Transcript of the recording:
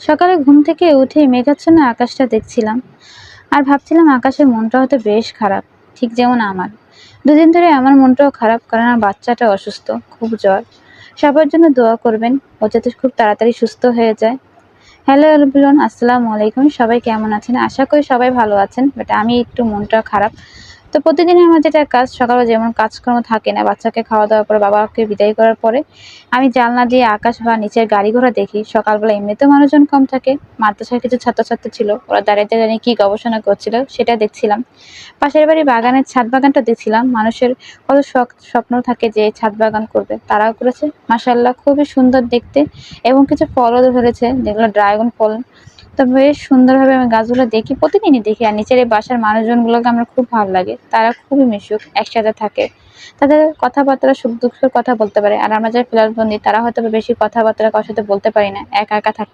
সকালে ঘুম থেকে উঠে মেঘাচ্ছন্ন আকাশটা দেখছিলাম আর ভাবছিলাম আকাশের মনটা হয়তো বেশ খারাপ, ঠিক যেমন আমার। দুদিন ধরে আমার মনটাও খারাপ, কারণ আমার বাচ্চাটা অসুস্থ, খুব জ্বর। সবার জন্য দোয়া করবেন, ও যাতে খুব তাড়াতাড়ি সুস্থ হয়ে যায়। হ্যালো এভরিওয়ান, আসসালামু আলাইকুম। সবাই কেমন আছেন? আশা করি সবাই ভালো আছেন, বাট আমি একটু মনটা খারাপ। তো প্রতিদিনই আমার যেটা কাজ, সকালে যেমন কাজকর্ম থাকে না, বাচ্চাকে খাওয়া দাওয়ার পরে বাবাকে বিদায় করার পরে আমি জানলা দিয়ে আকাশ বা নিচের গাড়ি ঘোড়া দেখি। সকালবেলা এমনিতেও মানুষজন কম থাকে, মাদ্রাসার কিছু ছাত্রছাত্রী ছিল, ওরা দাঁড়িয়ে দাঁড়িয়ে কি গবেষণা করছিল সেটা দেখছিলাম। পাশের বাড়ি বাগানের ছাদ বাগানটা দেখছিলাম। মানুষের কত শখ স্বপ্ন থাকে যে ছাদ বাগান করবে, তারাও করেছে। মাশাআল্লাহ, খুবই সুন্দর দেখতে, এবং কিছু ফলও ধরেছে, যেগুলো ড্রাগন ফল। তো বেশ সুন্দরভাবে আমি গাছগুলো দেখি, প্রতিদিনই দেখি। আর নিচের এই বাসার মানুষজনগুলোকে আমার খুব ভালো লাগে, তারা খুবই মিশুক, একসাথে থাকে। তাদের কথাবার্তা সুখ দুঃখের কথা বলতে পারে। আর আমরা যারা ফ্ল্যাটবন্দি, তারা হয়তো বা বেশি কথাবার্তা কারোর সাথে বলতে পারি না, একা একা থাকি।